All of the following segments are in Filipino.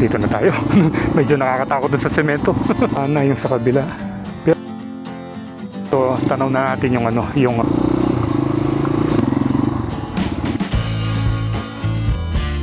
Dito na tayo. Medyo nakakatakot dun sa semento. Na yung sa kabila. Pero so, tanaw na natin yung ano, yung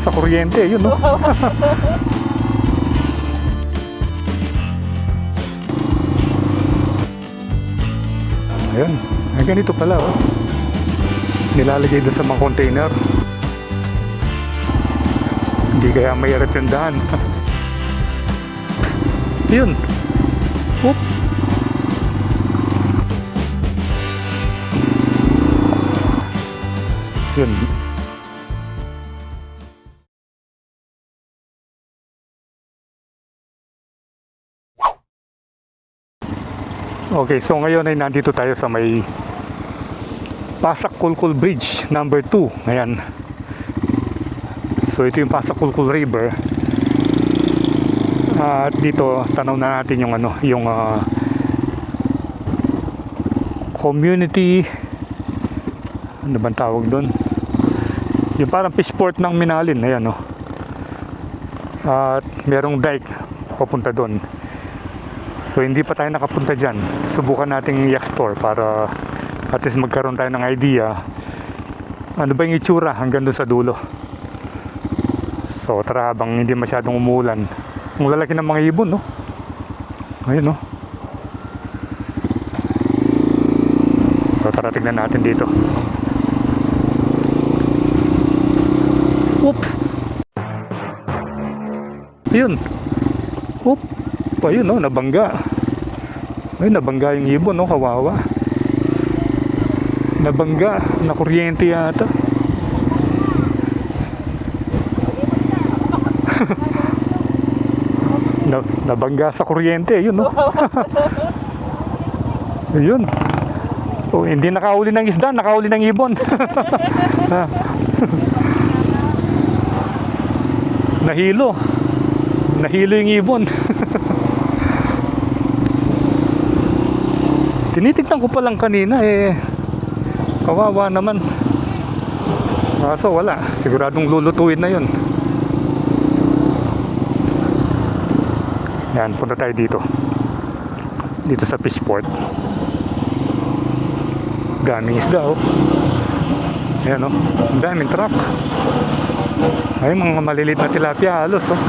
sa kuryente, yun no. Ayun, ay ganito pala oh. Nilalagay doon sa mga container. Hindi kaya may retendahan. Yun. Oop. Yun. Okay, so ngayon ay nandito tayo sa may Pasak Kulkul Bridge number 2. Ayan. So ito yung Pasak Kulkul River. At dito tanaw na natin yung ano, yung community, ano bang tawag doon? Yung parang fishport ng Minalin, ayan oh. At merong dike papunta doon. So hindi pa tayo nakapunta dyan. Subukan nating i-explore para at least magkaroon tayo ng idea ano ba yung itsura hanggang doon sa dulo. So tara, habang hindi masyadong umuulan. Ang lalaki ng mga ibon no. Ayun no. So tara, tignan natin dito. Oops. Ayun. Oop. Ayun no, nabangga. Ay, nabangga yung ibon no, kawawa. Nabangga, na kuryente yata. Nabangga sa kuryente, yun no. Ayun. Oh, hindi nakauli ng isda, nakauli ng ibon. Nahilo. Nahilo yung ibon. Tinitignan ko pa lang kanina eh. Kawawa naman. Kaso wala. Siguradong lulutuin na yun. Yan, punta tayo dito. Dito sa fishport. Daming isda oh. Ayan oh. Daming truck. Ay, mga maliliit na tilapia halos oh.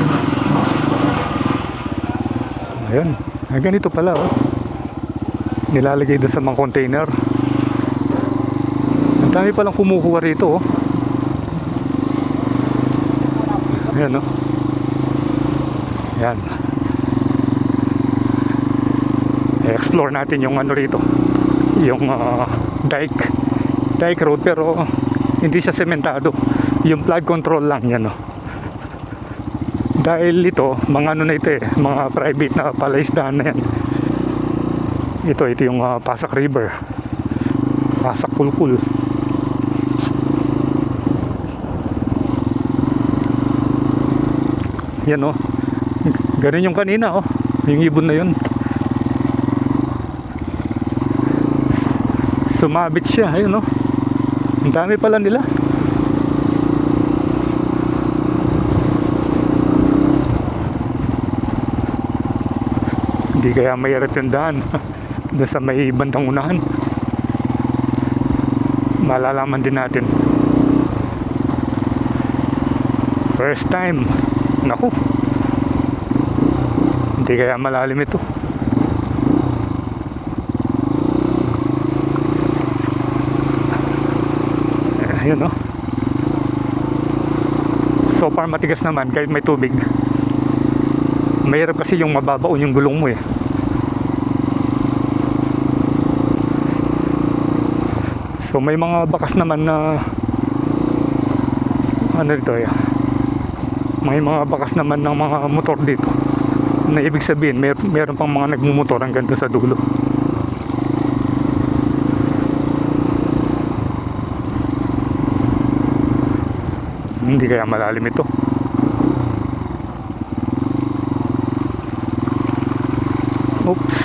Ayan. Ay, ganito pala oh. Nilalagay doon sa mga container. Ang dami palang kumukuha rito oh. Ayan oh. Ayan. I-explore natin yung ano rito. Yung dike road, pero hindi siya sementado. Yung flood control lang yan oh. Dahil ito, mga ano na ito eh, mga private na palaisdaan na yan. Ito yung Pasak River. Pasak Kulkul. Yan oh. Ganun yung kanina oh. Yung ibon na yun. Sumabit siya, ayun oh. Ang dami pala nila. Hindi kaya may retendahan doon sa may bandang unahan. Malalaman din natin. First time. Naku. Hindi kaya malalim ito. Ayun oh. So far matigas naman kahit may tubig. Mahirap kasi yung mababaon yung gulong mo eh. So may mga bakas naman na ano dito eh. May mga bakas naman ng mga motor dito. Na ibig sabihin meron pang mga nagmumotor hanggang doon sa dulo. Hindi kaya malalim ito. Oops.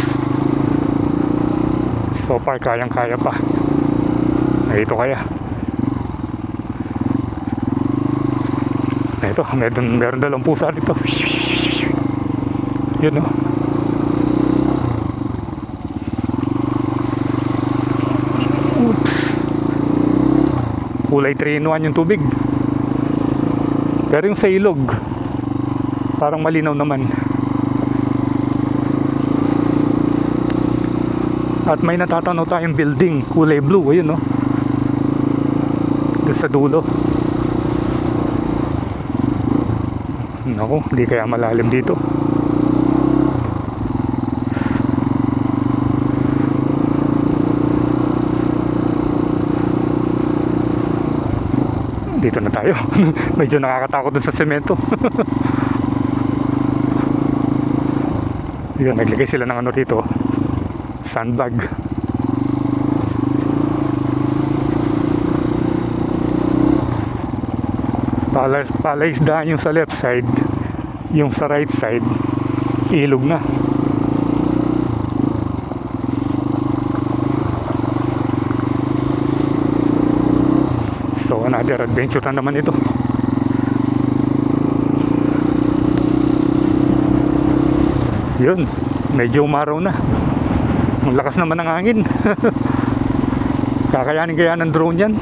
So far kayang-kaya pa. Ay, ito kaya. Ito, meron dalawang pusa dito. Yun, no? Oops. Kulay 3-in-1 yung tubig. Pero yung sa ilog, parang malinaw naman. At may natatanaw tayong building, kulay blue, ayun, no? Doon sa dulo. Naku, hindi kaya malalim dito. Dito na tayo. Medyo nakakatakot dun sa semento. Yun, naglagay sila ng ano dito, sandbag. Palaisdaan yung sa left side, yung sa right side ilog na. So another adventure na naman ito. Yun, medyo umaraw na. Ang lakas naman ng hangin. Kakayanin kaya ng drone yan.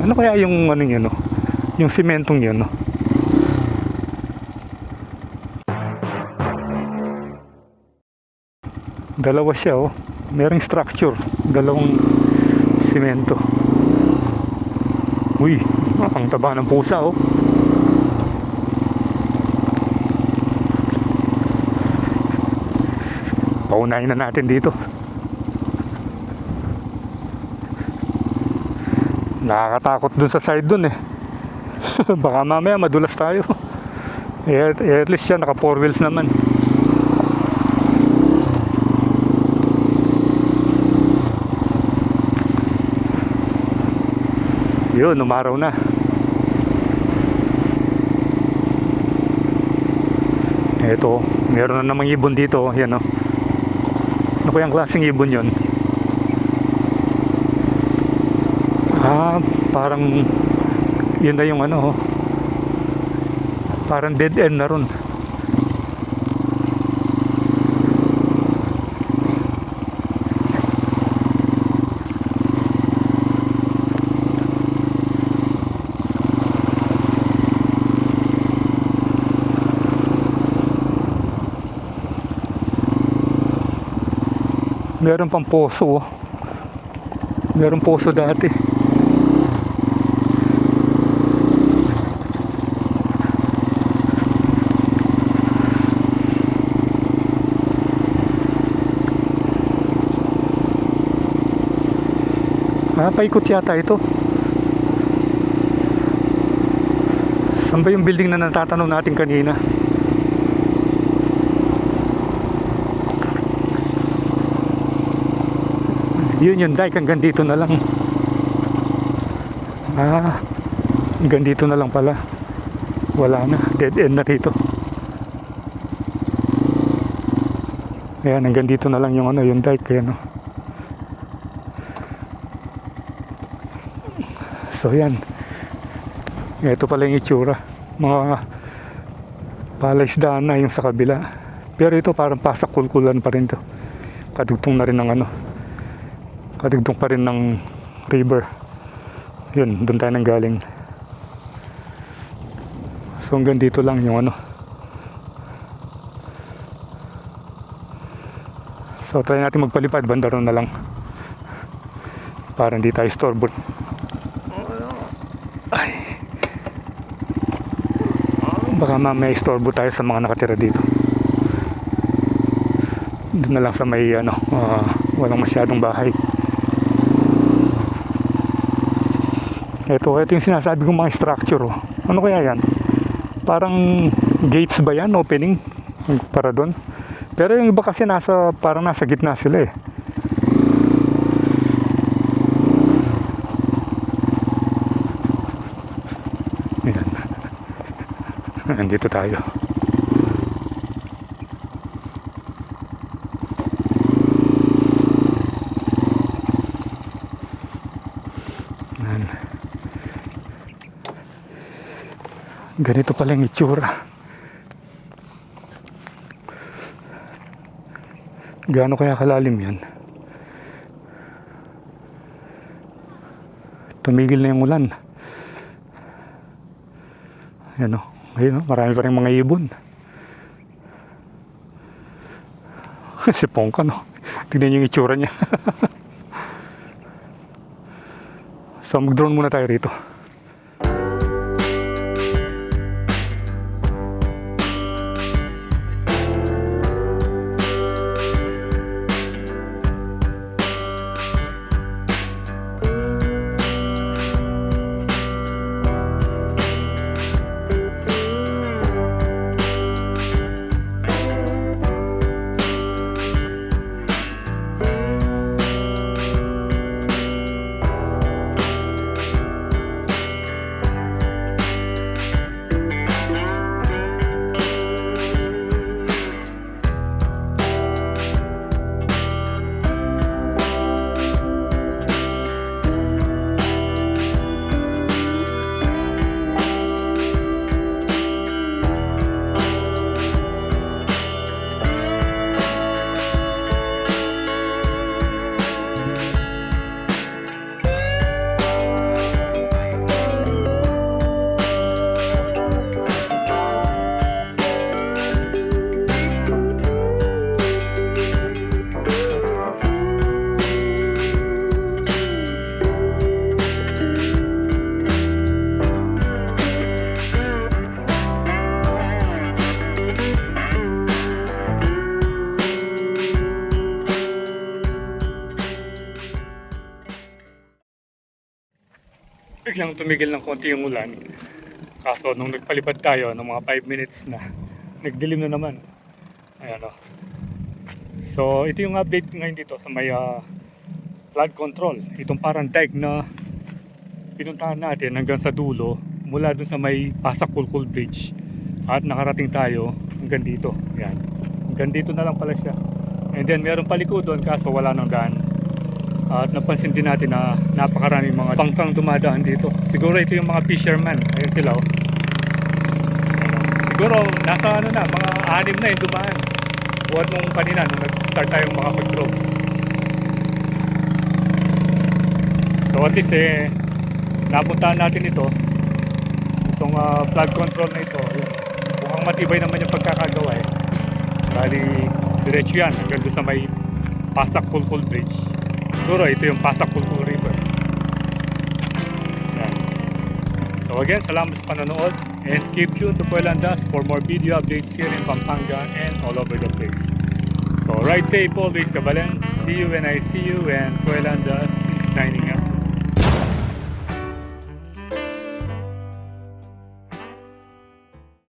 Ano kaya yung ano yun, no? Yung simentong yun, no? Dalawa siya, oh. Merong structure, dalawang simento. Uy, ang taba ng pusa, oh. Paunahin na natin dito. Nakakatakot dun sa side dun, eh. Baka mamaya madulas tayo. At least siya naka 4 wheels naman. Yun, umaraw na. Eto, meron na namang ibon dito. Yan, oh. Ano kayang klaseng ibon yun? Parang yun na yung ano, oh. Parang dead end na ron. Meron pang poso, oh. Meron poso dati. Paikot yata ito. Saan ba yung building na natatanong natin kanina? Yun yung dike, hanggang dito na lang. Hanggang dito na lang pala. Wala na, dead end na rito. Ayan, hanggang dito na lang yung ano, yung dike. Ayan, oh. So yan, ito pala yung itsura. Mga palaisdaan na yung sa kabila. Pero ito parang pasak kulkulan pa rin to. Kadugtong na rin ng ano, kadugtong pa rin ng river. Yun, doon tayo nang galing. So hanggang dito lang yung ano. So try natin magpalipad, banda ron na lang, para hindi tayo storbot. Ay, baka mamaya istorbo tayo sa mga nakatira dito. Doon na lang sa may ano, walang masyadong bahay. Ito yung sinasabi kong mga structure, oh. Ano kaya yan? Parang gates ba yan? Opening para doon. Pero yung iba kasi parang nasa gitna sila, eh. Nandito tayo. Ganito pala yung itsura. Gaano kaya kalalim yan? Tumigil na yung ulan. Ayan o. Ayun o, marami pa rin mga ibon. Si Pongka, no? Tignan yung itsura niya. So mag-drone muna tayo rito. Biglang tumigil ng konti yung ulan. Kaso nung nagpalipad tayo, ng mga 5 minutes na, nagdilim na naman. Ayan o. So ito yung update ngayon dito sa may flood control. Itong parang dike na pinuntahan natin hanggang sa dulo, mula dun sa may Pasak Kulkul Bridge. At nakarating tayo hanggang dito. Ayan. Hanggang dito na lang pala siya. And then meron paliko doon kaso wala nang daan. At napansin din natin na napakaraming mga pangkang dumadaan dito. Siguro ito yung mga fisherman. Ayun sila oh. Siguro nasa ano na, mga 6 na yung dumaan. Buhat nung kanina nung nag-start tayong makapag-drone. So at least napuntahan natin ito. Itong flood control na ito. Ayun. Mukhang matibay naman yung pagkakagawa eh. Bali diretso yan hanggang doon sa may Pasak Kulkul Bridge. Siguro ito yung Pasak Kulkul River. Yan. So again, salamat sa panonood and keep tuned to Puelandas for more video updates here in Pampanga and all over the place. So ride safe always, Kabalen. See you when I see you, and Puelandas is signing out.